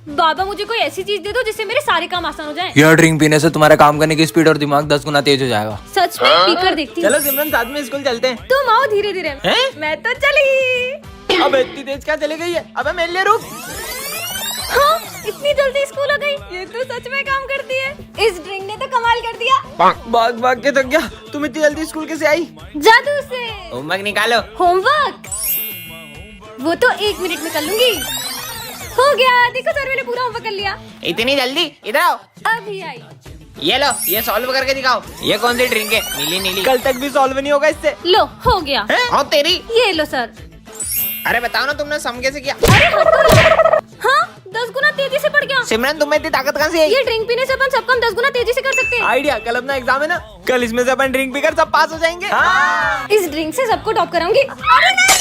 बाबा मुझे कोई ऐसी चीज दे दो जिससे मेरे सारे काम आसान हो जाएं। यह ड्रिंक पीने से तुम्हारे काम करने की स्पीड और दिमाग 10 गुना तेज हो जाएगा। सच में पीकर देखती हूँ। चलो सिमरन साथ में स्कूल चलते हैं। तुम आओ धीरे धीरे। हैं? मैं तो चली। अब इतनी तेज क्या चली गई है? अबे मेरे लिए रुक। हाँ, इतनी जल्दी स्कूल आ गई। ये तो सच में काम करती है। इस ड्रिंक ने तो कमाल कर दिया। भाग भाग के थक गया। तुम इतनी जल्दी स्कूल कैसे आई? जादू से। होमवर्क निकालो। होमवर्क वो तो 1 मिनट में कर लूंगी। हो गया, देखो सर मैंने पूरा होमवर्क कर लिया। इतनी जल्दी? इधर आओ। अभी आई। ये लो, ये सॉल्व करके दिखाओ। ये कौन सी ड्रिंक है? नीली नीली। कल तक भी सॉल्व नहीं होगा इससे। लो हो गया। हाँ तेरी। ये लो सर। अरे बताओ ना तुमने सम कैसे किया? अरे हाँ 10 गुना तेजी से बढ़ गया। सिमरन तुम्हें इतनी ताकत कहाँ से आई? ये ड्रिंक पीने से अपन सब काम 10 गुना तेजी से कर सकते हैं। आइडिया, कल अपना एग्जाम है ना, कल इसमें से अपन ड्रिंक पीकर सब पास हो जाएंगे। हाँ। इस ड्रिंक से सबको टॉप कराऊंगी। अरे नहीं,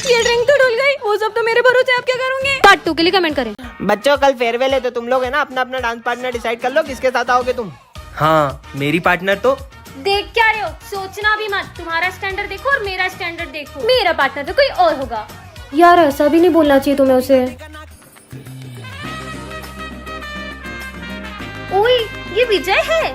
ये ड्रिंक तो डुल गई। वो सब तो मेरे भरोसे, आप क्या करोगे? पार्ट 2 के लिए कमेंट करें। बच्चों कल फेयरवेल है तो तुम लोग है ना अपना अपना डांस पार्टनर डिसाइड कर लो किसके साथ आओगे तुम। हाँ मेरी पार्टनर तो देख क्या रहे हो, सोचना भी मत। तुम्हारा स्टैंडर्ड देखो और मेरा स्टैंडर्ड देखो। मेरा पार्टनर तो कोई और होगा। यार ऐसा भी नहीं बोलना चाहिए तुम्हें उसे। ओए ये विजय है।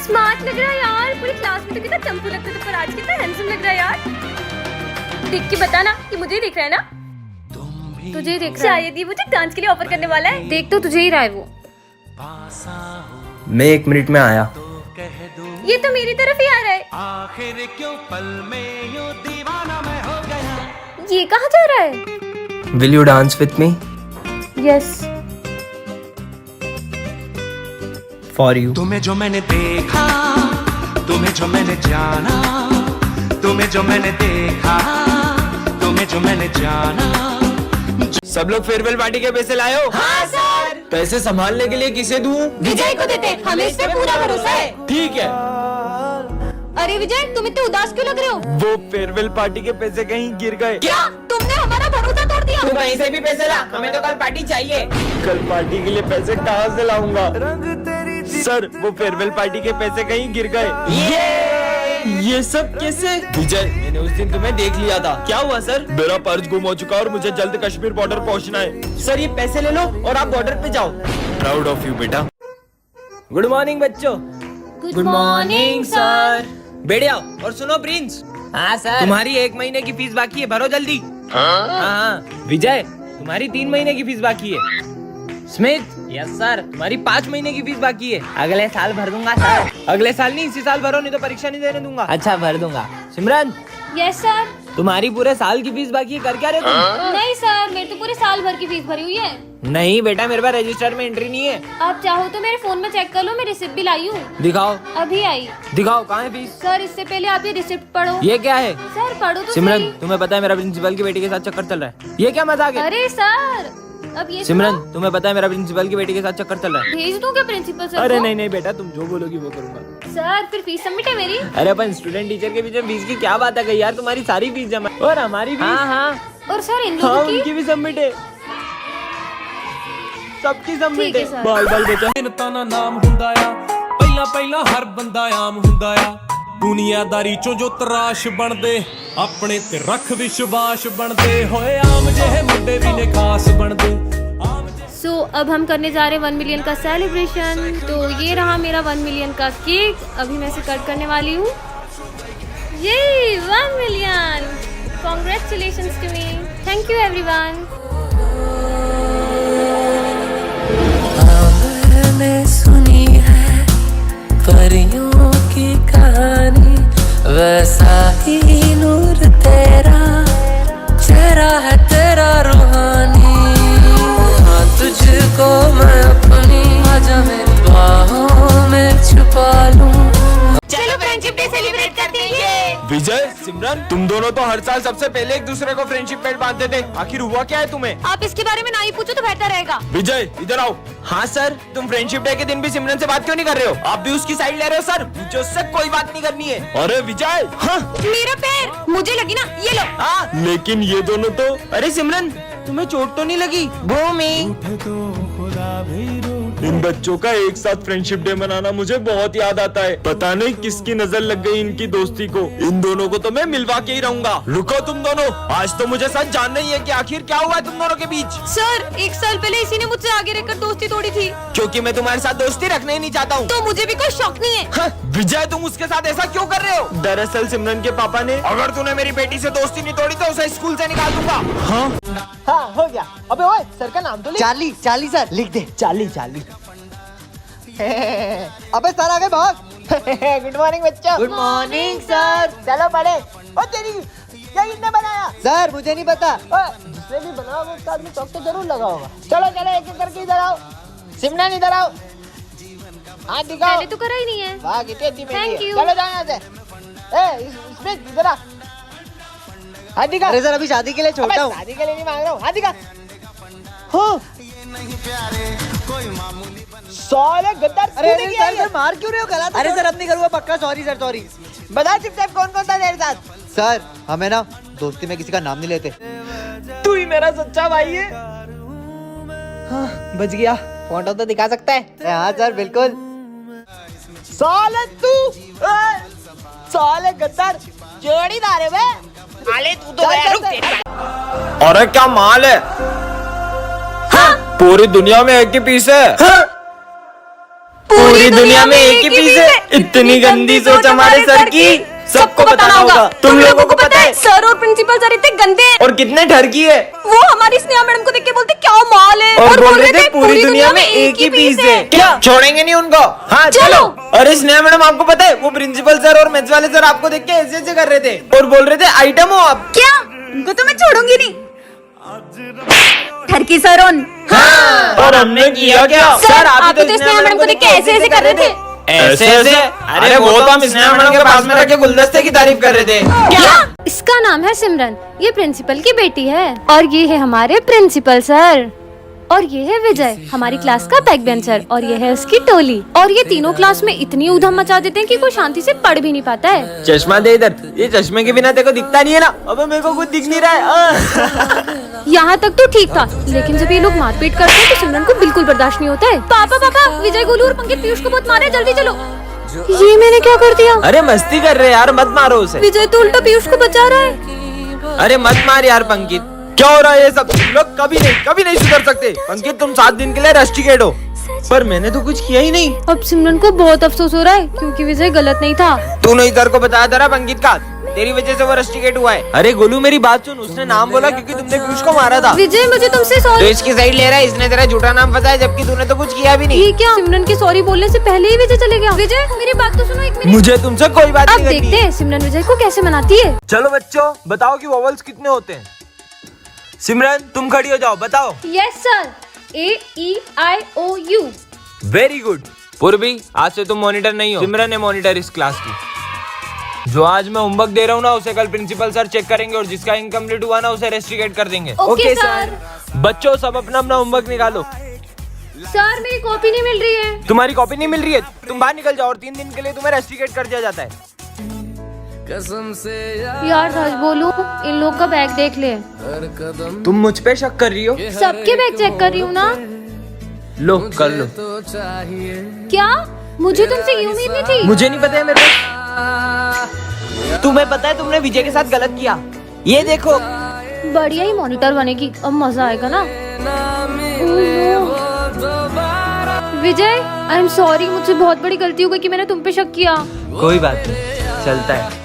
स्मार्ट लग रहा है यार। पूरी क्लास में तो कितना चंपू लगता था, पर आज कितना हैंडसम लग रहा है यार। देख के बताना कि मुझे ही देख रहा है ना? तुझे ही देख रहा है। शायद ये मुझे डांस के लिए ऑफर करने वाला है। देख तो तुझे ही रहा है वो। मैं 1 मिनट में आया। ये तो मेरी तरफ ही आ रहा है। आखिर क्यों पल में यूं दीवाना मैं हो गया। ये कहाँ जा रहा है? Will you dance with me? Yes. For you. तुम्हें जो मैंने देखा, तुम्हें जो मैंने जाना, तुम्हें जो मैंने देखा, तुम्हें जो मैंने जाना। सब लोग फेयरवेल पार्टी के पैसे लाए हो? हाँ सर। पैसे संभालने के लिए किसे दूं? विजय को देते, हमें इस पे पूरा भरोसा है। ठीक है। अरे विजय तुम इतने उदास क्यों लग रहे हो? वो फेयरवेल पार्टी के पैसे कहीं गिर गए। क्या तुमने हमारा भरोसा तोड़ दिया? तू कहीं से भी पैसे ला, हमें तो कल पार्टी चाहिए। कल पार्टी के लिए पैसे कहाँ से लाऊंगा? सर वो फेयरवेल पार्टी के पैसे कहीं गिर गए। ये सब कैसे? विजय मैंने उस दिन तुम्हें देख लिया था। क्या हुआ सर? मेरा पर्स गुम हो चुका और मुझे जल्द कश्मीर बॉर्डर पहुंचना है। सर ये पैसे ले लो और आप बॉर्डर पे जाओ। प्राउड ऑफ यू बेटा। गुड मॉर्निंग बच्चों। Good morning sir. बैठ जाओ और सुनो प्रिंस। हाँ सर। तुम्हारी 1 महीने की फीस बाकी है, भरो जल्दी। हाँ। विजय तुम्हारी 3 महीने की फीस बाकी है। स्मिथ यस सर तुम्हारी 5 महीने की फीस बाकी है। अगले साल भर दूंगा सर। अगले साल नहीं, इसी साल भरो, नहीं तो परीक्षा नहीं देने दूंगा। अच्छा भर दूंगा। सिमरन यस सर। तुम्हारी पूरे साल की फीस बाकी है, कर क्या रहे तुम? नहीं सर, मेरे तो पूरे साल भर की फीस भरी हुई है। नहीं बेटा मेरे पास रजिस्टर में एंट्री नहीं है। आप चाहो तो मेरे फोन में चेक कर लो, मैं रिसिप्ट भी लाई हूँ। दिखाओ। अभी आई। दिखाओ कहाँ है फीस? सर इससे पहले आप ये रिसिप्ट पढ़ो। ये क्या है? सर पढ़ो तो सिमरन सही। तुम्हें पता है मेरा प्रिंसिपल की बेटी के साथ चक्कर चल रहा है। ये क्या मजाक है? अरे सर अब ये सिमरन सुनो। तुम्हें पता है मेरा प्रिंसिपल की बेटी के साथ चक्कर चल रहा है। भेज दूं क्या प्रिंसिपल सर अरे को? नहीं नहीं बेटा तुम जो बोलोगी वो करूंगा। सर फिर फीस सबमिट है मेरी। अरे अपन स्टूडेंट टीचर के बीच में फीस की क्या बात है यार? तुम्हारी सारी फीस जमा और हमारी फीस। हाँ और सर इन हाँ लोगों की? उनकी भी सबमिट है, सबकी सबमिट ठीक है है। सर। बाल बाल बचा। ਮਿਹਨਤਾਂ ਦਾ ਨਾਮ ਹੁੰਦਾ ਆ, ਪਹਿਲਾਂ ਪਹਿਲਾਂ ਹਰ ਬੰਦਾ ਆਮ ਹੁੰਦਾ ਆ। ਦੁਨੀਆਦਾਰੀ ਚੋਂ ਜੋ ਤਰਾਸ਼ ਬਣਦੇ, ਆਪਣੇ ਤੇ ਰੱਖ ਵਿਸ਼ਵਾਸ ਬਣਦੇ ਹੋਏ ਆਮ ਜਿਹੇ ਮੁੰਡੇ ਵੀ ਨੇ ਖਾਸ ਬਣਦੇ। सो अब हम करने जा रहे हैं 1 मिलियन का सेलिब्रेशन। तो ये रहा मेरा 1 मिलियन का केक। अभी मैं इसे कट करने वाली हूँ। ये 1 million. Congratulations to me. Thank you everyone. मैंने सुनी है परियों की कहानी, वैसा ही नूर तेरा, चेहरा है तेरा रूहानी। हाँ तुझको मैं अपनी आजा मेरी बाहों में छुपा लूं। चलो फ्रेंडशिप डे सेलिब्रेट करते हैं। विजय सिमरन तुम दोनों तो हर साल सबसे पहले एक दूसरे को फ्रेंडशिप बैंड बांधते थे, आखिर हुआ क्या है तुम्हें? आप इसके बारे में ना ही पूछो तो बेहतर रहेगा। विजय इधर आओ। हाँ सर तुम फ्रेंडशिप डे के दिन भी सिमरन से बात क्यों नहीं कर रहे हो? आप भी उसकी साइड ले रहे हो सर? मुझे उससे कोई बात नहीं करनी है। अरे विजय। हाँ मेरा पैर मुझे लगी ना, ये लो। हाँ लेकिन ये दोनों तो। अरे सिमरन तुम्हें चोट तो नहीं लगी? भूमि, इन बच्चों का एक साथ फ्रेंडशिप डे मनाना मुझे बहुत याद आता है। पता नहीं किसकी नजर लग गई इनकी दोस्ती को। इन दोनों को तो मैं मिलवा के ही रहूंगा। रुको तुम दोनों, आज तो मुझे सच जानना ही है कि आखिर क्या हुआ है तुम दोनों के बीच। सर 1 साल पहले इसी ने मुझसे आगे रहकर दोस्ती तोड़ी थी। क्योंकि मैं तुम्हारे साथ दोस्ती रखना ही नहीं चाहता हूँ। तो मुझे भी कोई शौक नहीं है। हाँ, विजय तुम उसके साथ ऐसा क्यों कर रहे हो? दरअसल सिमरन के पापा ने, अगर तूने मेरी बेटी से दोस्ती नहीं तोड़ी तो उसे स्कूल से निकाल दूंगा। हाँ हो गया। अबे ओए सर का नाम तो लिख। चार्ली, चार्ली सर लिख दे। Charlie, Charlie. अबे सर आ गए भाग। गुड मॉर्निंग बच्चों। Good morning sir. चलो पढ़े। ओ तेरी क्या किसने बनाया? सर मुझे नहीं पता। जिसने भी बनाया वो उसका आदमी चौक तो जरूर लगा होगा। चलो चलो एक एक करके इधर आओ। सिमरन इधर आओ। हाथ दिखाओ। पहले तो करा ही नहीं है। वाह कितनी अच्छी मेहंदी Thank है। you. चलो जाओ यहाँ से। इसमें इधर आ। हाथ दिखा। अरे सर अभी शादी के लिए छोटा हूँ। शादी के लिए नहीं मांग रहा हूँ। हाथ दिखा। हो साले गद्दार। अरे सर मार क्यों रहे हो? गला? अरे सर अपनी करूँगा पक्का। Sorry sir sorry. बता चुपचाप कौन कौन था तेरे साथ? सर हमें ना दोस्ती में किसी का नाम नहीं लेते। तू ही मेरा सच्चा भाई है। हाँ बच गया। फोटो तो दिखा सकता है? हाँ सर बिल्कुल। साले तू साले गद्दार जोड़ीदार है बे। साले तू तो गया। रुक तेरी। अरे क्या माल है? पूरी दुनिया में एक ही पीस है। पूरी दुनिया में एक ही पीस है। इतनी गंदी सोच हमारे सर की सबको बताना होगा। तुम लोगों को पता है सर और प्रिंसिपल सर इतने गंदे हैं। और कितने ठरकी है। वो हमारी स्नेहा मैडम को देख के बोलते क्या माल है। और बोल रहे थे पूरी दुनिया में एक ही पीस है। क्या छोड़ेंगे नहीं उनको? हाँ चलो। अरे स्नेहा मैडम आपको पता है वो प्रिंसिपल सर और मैथ्स वाले सर आपको देख के ऐसे ऐसे कर रहे थे और बोल रहे थे आइटम हो आप। क्या? उनको तो मैं छोड़ूंगी नहीं। ठरकी सर हाँ। और हमने किया क्या? सर आप तो स्नेहा मैडम को देख के ऐसे ऐसे कर रहे थे। ऐसे ऐसे? अरे वो तो हम स्नेहा मैडम के पास में रख के गुलदस्ते की तारीफ कर रहे थे। क्या? इसका नाम है सिमरन, ये प्रिंसिपल की बेटी है और ये है हमारे प्रिंसिपल सर और ये है विजय हमारी क्लास का बैक बेंचर और ये है उसकी टोली और ये तीनों क्लास में इतनी उधम मचा देते हैं कि कोई शांति से पढ़ भी नहीं पाता है। चश्मा दे इधर। ये चश्मे के बिना तेरे को दिखता नहीं है ना? अबे मेरे को कुछ दिख नहीं रहा है। यहाँ तक तो ठीक था लेकिन जब ये लोग मारपीट करते हैं तो सिमरन को बिल्कुल बर्दाश्त नहीं होता है। पापा पापा विजय गोलू और पंकित पीयूष को बहुत मारे, जल्दी चलो। ये मैंने क्या कर दिया? अरे मस्ती कर रहे यार, मत मारो उसे। विजय तो उल्टा पीयूष को बचा रहा है। अरे मत मार यार पंकित। क्या हो रहा है ये सब? तुम लोग कभी नहीं सुधर सकते। पंकित तुम 7 दिन के लिए रस्टिकेट हो। पर मैंने तो कुछ किया ही नहीं। अब सिमरन को बहुत अफसोस हो रहा है क्योंकि विजय गलत नहीं था। तूने इधर को बताया था ना पंकित का, तेरी वजह से वो रस्टिकेट हुआ है। अरे गोलू मेरी बात सुन, उसने नाम बोला क्योंकि तुमने पीयूष को मारा था। विजय मुझे तुमसे तो सॉरी। इसकी साइड ले रहा है, इसने तेरा झूठा नाम फंसाया जबकि तूने तो कुछ किया भी नहीं। ये क्या? सिमरन के सॉरी बोलने से पहले ही विजय चले गया। विजय मेरी बात तो सुनो एक मिनट। मुझे तुमसे कोई बात अब नहीं करनी। देखते हैं सिमरन विजय को कैसे मनाती है। चलो बच्चों बताओ कि वॉवल्स कितने होते हैं। सिमरन तुम खड़ी हो जाओ, बताओ। Yes sir. AEIOU। Very good. पूर्वी आज से तुम मॉनिटर नहीं हो, सिमरन है मॉनिटर इस क्लास की। जो आज मैं होमवर्क दे रहा हूँ ना उसे कल प्रिंसिपल सर चेक करेंगे और जिसका इनकम्प्लीट हुआ ना उसे रेस्ट्रिकेट कर देंगे। Okay sir. बच्चों सब अपना अपना होमवर्क निकालो। सर मेरी कॉपी नहीं मिल रही है। तुम्हारी कॉपी नहीं मिल रही है? तुम बाहर निकल जाओ और 3 दिन के लिए तुम्हें रेस्ट्रिकेट कर दिया जाता है। यार सच बोलूं इन लोग का बैग देख ले। तुम मुझ पे शक कर रही हो? सबके बैग चेक कर रही हूँ ना। लो कर लो। क्या? मुझे तुमसे ये उम्मीद नहीं थी। मुझे नहीं पता है मेरे को। तुम्हें पता है तुमने विजय के साथ गलत किया। ये देखो। बढ़िया ही मॉनिटर बनेगी, अब मजा आएगा ना। विजय आई एम सॉरी, मुझसे बहुत बड़ी गलती हो गई कि मैंने तुम पे शक किया। कोई बात नहीं, चलता है।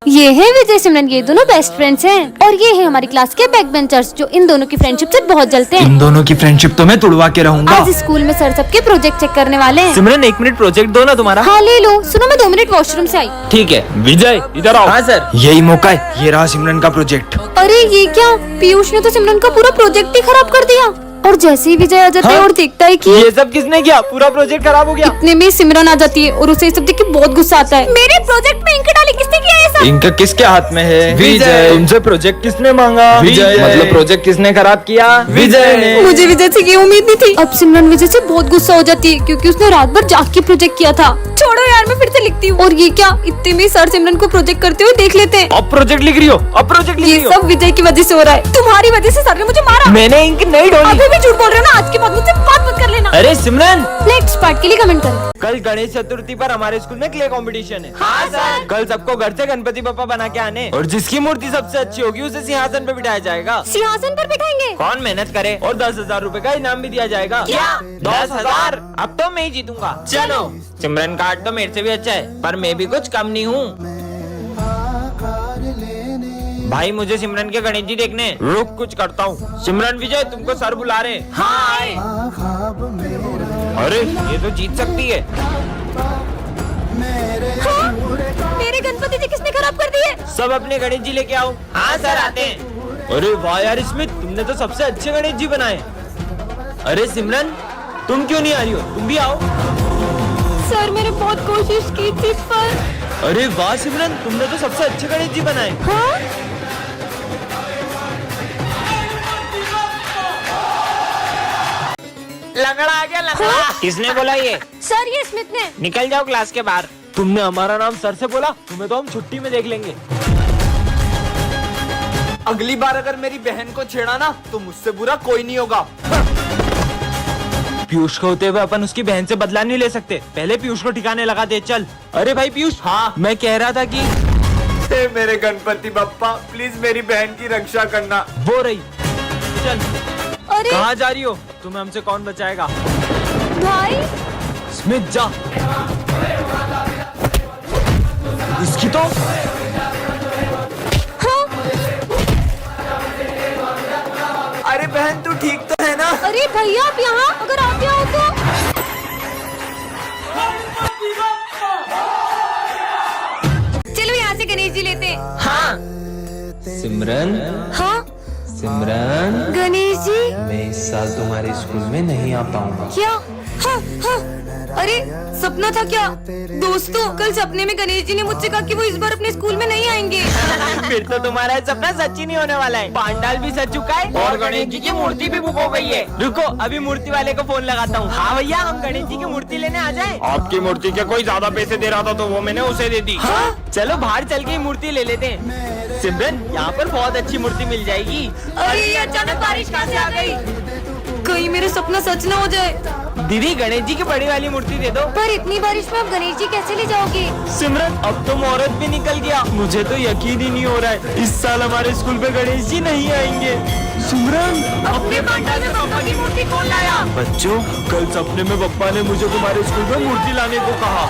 ये है विजय सिमरन, ये दोनों बेस्ट फ्रेंड्स हैं और ये है हमारी क्लास के बैक बेंचर्स जो इन दोनों की फ्रेंडशिप से बहुत जलते हैं। इन दोनों की फ्रेंडशिप तो मैं तोड़वा के रहूंगा। आज स्कूल में सर सबके प्रोजेक्ट चेक करने वाले हैं। सिमरन 1 मिनट प्रोजेक्ट दो ना तुम्हारा। हाँ ले लो। सुनो मैं 2 मिनट वॉशरूम से आई। ठीक है विजय इधर आओ। हाँ सर यही मौका है, ये रहा सिमरन का प्रोजेक्ट। अरे ये क्या? पीयूष ने तो सिमरन का पूरा प्रोजेक्ट ही खराब कर दिया। और जैसे ही विजय आ जाता है और देखता है कि ये सब किसने किया? पूरा प्रोजेक्ट खराब हो गया। इतने में सिमरन आ जाती है और उसे ये सब देख के बहुत गुस्सा आता है। मेरे प्रोजेक्ट में इंक डाली किसने किया है सब? इंक किसके हाथ में है? विजय। तुमसे प्रोजेक्ट किसने मांगा? विजय। मतलब प्रोजेक्ट किसने खराब किया? विजय ने। मुझे विजय से ये उम्मीद नहीं थी। अब सिमरन विजय से बहुत गुस्सा हो जाती है क्योंकि उसने रात भर जाग के प्रोजेक्ट किया था। छोड़ो यार, मैं फिर से लिखती हूँ। और ये क्या, इतने में सर सिमरन को प्रोजेक्ट करते हुए देख लेते हैं। अब प्रोजेक्ट लिख रही हो? अब प्रोजेक्ट लिख ये रही हो? सब विजय की वजह से हो रहा है। तुम्हारी वजह से सर ने मुझे मारा। मैंने इंक नहीं डाली। अभी भी झूठ बोल रहे हो ना। आज के बाद मुझसे बात मत कर लेना। अरे सिमरन, नेक्स्ट पार्ट के लिए कमेंट करें। कल गणेश चतुर्थी पर हमारे स्कूल में क्ले कंपटीशन है। हाँ सर। कल सबको घर से गणपति बप्पा बना के आने और जिसकी मूर्ति सबसे अच्छी होगी उसे सिंहासन पे बिठाया जाएगा। सिंहासन पर बिठाएंगे? कौन मेहनत करे, और 10,000 रूपए का इनाम भी दिया जाएगा। क्या? 10,000? अब तो मैं ही जीतूंगा। चलो। सिमरन का आर्ट तो मेरे से भी अच्छा है, पर मैं भी कुछ कम नहीं हूँ। भाई मुझे सिमरन के गणेश जी देखने। रुक, कुछ करता हूँ। सिमरन, विजय तुमको सर बुला रहे। हाँ आए। अरे ये तो जीत सकती है। हाँ? मेरे गणपति जी किसने खराब कर दिए? सब अपने गणेश जी लेके आओ। हाँ सर, आते हैं। अरे वाह यार स्मिथ, तुमने तो सबसे अच्छे गणेश जी बनाए। अरे सिमरन, तुम क्यों नहीं आ रही हो? तुम भी आओ। सर मैंने बहुत कोशिश की थी पर। अरे वाह सिमरन, तुमने तो सबसे अच्छे गणेश जी बनाए। हाँ? लंगड़ा आ गया, लंगड़ा। हाँ? किसने बोला ये? सर ये स्मिथ ने। निकल जाओ क्लास के बाहर। तुमने हमारा नाम सर से बोला? तुम्हें तो हम छुट्टी में देख लेंगे। अगली बार अगर मेरी बहन को छेड़ा ना तो मुझसे बुरा कोई नहीं होगा। पीयूष को होते हुए अपन उसकी बहन से बदला नहीं ले सकते। पहले पीयूष को ठिकाने लगा दे। चल। अरे भाई पीयूष। हाँ? मैं कह रहा था कि हे मेरे गणपति बप्पा, प्लीज मेरी बहन की रक्षा करना। वो रही। चल। अरे कहाँ जा रही हो? तुम्हें हमसे कौन बचाएगा? भाई। स्मिथ जा। इसकी तो। हाँ? अरे बहन तू ठीक तो है ना? अरे भैया आप यहाँ, अगर आप यहाँ हो तो। चलो यहाँ से गणेश जी लेते हैं। हाँ। सिमरन, हाँ सिमरन, गणेश जी। मैं इस साल तुम्हारे स्कूल में नहीं आ पाऊंगा। क्या? हाँ हाँ। अरे सपना था क्या? दोस्तों कल सपने में गणेश जी ने मुझसे कहा कि वो इस बार अपने स्कूल में नहीं आएंगे। फिर तो तुम्हारा सपना सच ही नहीं होने वाला है। पांडाल भी सज चुका है और गणेश जी की मूर्ति भी बुक हो गई है। रुको, अभी मूर्ति वाले को फोन लगाता हूँ। हाँ भैया, हम गणेश जी की मूर्ति लेने आ जाएं। आपकी मूर्ति के कोई ज्यादा पैसे दे रहा था तो वो मैंने उसे दे दी। हाँ? चलो बाहर चल के मूर्ति ले लेते हैं। सिमरन, यहाँ पर बहुत अच्छी मूर्ति मिल जाएगी। अरे ये अचानक बारिश कहाँ से आ गई? कहीं मेरा सपना सच ना हो जाए। दीदी गणेश जी की बड़ी वाली मूर्ति दे दो। पर इतनी बारिश में आप गणेश जी कैसे ले जाओगे? सिमरन, अब तो मुहूर्त भी निकल गया। मुझे तो यकीन ही नहीं हो रहा है इस साल हमारे स्कूल में गणेश जी नहीं आएंगे। सिमरन, अपने पंडाल में पापा की मूर्ति कौन लाया? बच्चों, कल सपने में पप्पा ने मुझे तुम्हारे स्कूल में मूर्ति लाने को कहा।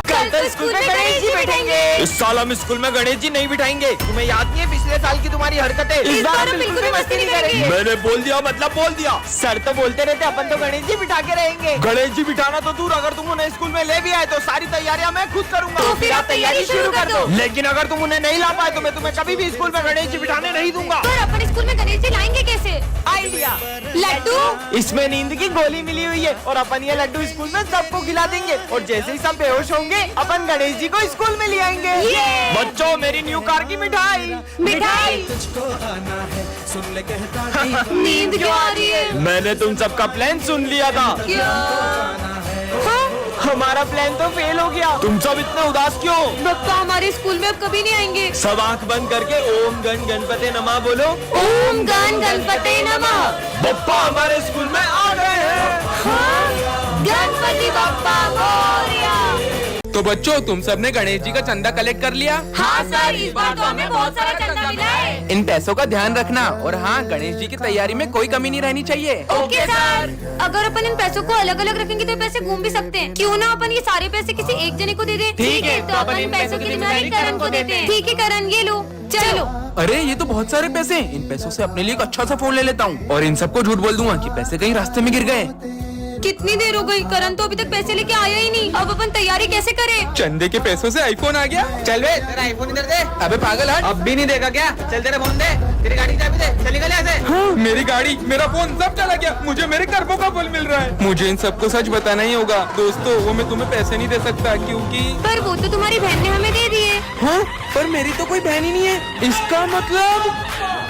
कल तो स्कूल में गणेश जी बैठेंगे। इस साल हम स्कूल में गणेश जी नहीं बिठाएंगे। तुम्हें याद नहीं है पिछले साल की तुम्हारी हरकतें? इस बार हम बिल्कुल भी मस्ती नहीं करेंगे। मैंने बोल दिया मतलब बोल दिया। सर तो बोलते रहते अपन तो गणेश जी बिठा के रहेंगे। गणेश जी बिठाना तो दूर, अगर तुम उन्हें स्कूल में ले भी आए तो सारी तैयारियां मैं खुद करूंगा। तो फिर आप तैयारी शुरू कर दो। लेकिन अगर तुम उन्हें नहीं ला पाए तो मैं तुम्हें कभी भी स्कूल में गणेश जी बिठाने नहीं दूंगा। पर अपन स्कूल में गणेश जी लाएंगे कैसे? आइडिया। लड्डू। इसमें नींद की गोली मिली हुई है और अपन ये लड्डू स्कूल में सबको खिला देंगे और जैसे ही सब बेहोश होंगे अपन गणेश जी को स्कूल में ले आएंगे। बच्चों, मेरी न्यू कार की मिठाई। मिठाई। नींद क्यों आ रही है? मैंने तुम सबका प्लान सुन लिया था। क्या? हाँ? हमारा प्लान तो फेल हो गया। तुम सब इतने उदास क्यों? पप्पा हमारे स्कूल में अब कभी नहीं आएंगे। सब आंख बंद करके ओम गण गणपते नमः बोलो। ओम गण गणपते नमः। बप्पा हमारे स्कूल में आ गए हैं। हाँ? गणपति बप्पा मोरया। तो बच्चों, तुम सबने गणेश जी का चंदा कलेक्ट कर लिया? हाँ सर, इस बार तो हमें बहुत सारा चंदा मिला है। इन पैसों का ध्यान रखना और हाँ, गणेश जी की तैयारी में कोई कमी नहीं रहनी चाहिए। Okay sir. अगर अपन इन पैसों को अलग अलग रखेंगे तो पैसे घूम भी सकते हैं। क्यों ना अपन ये सारे पैसे किसी एक जने को दे दें? ठीक है, तो अपन इन पैसों की जिम्मेदारी करण को देते हैं। ठीक है करण, ये लो। चलो। अरे ये तो बहुत सारे पैसे हैं। इन पैसों से अपने लिए एक अच्छा सा फोन ले लेता हूँ और इन सबको झूठ बोल दूंगा कि पैसे कहीं रास्ते में गिर गए। कितनी देर हो गई? करण तो अभी तक पैसे लेके आया ही नहीं। अब अपन तैयारी कैसे करें? चंदे के पैसों से आईफोन आ गया। चल बे, तेरा आईफोन इधर दे। अबे पागल हट। अब भी नहीं देगा क्या? चल तेरा फोन दे, तेरी गाड़ी की चाबी दे, चल निकल यहाँ से। मेरी गाड़ी, मेरा फोन सब चला गया। मुझे मेरे कर्मों का फल मिल रहा है। मुझे इन सबको सच बताना ही होगा। दोस्तों, वो मैं तुम्हें पैसे नहीं दे सकता क्योंकि पर वो तो तुम्हारी बहन ने हमें दे दिए। हाँ, पर मेरी तो कोई बहन ही नहीं है। इसका मतलब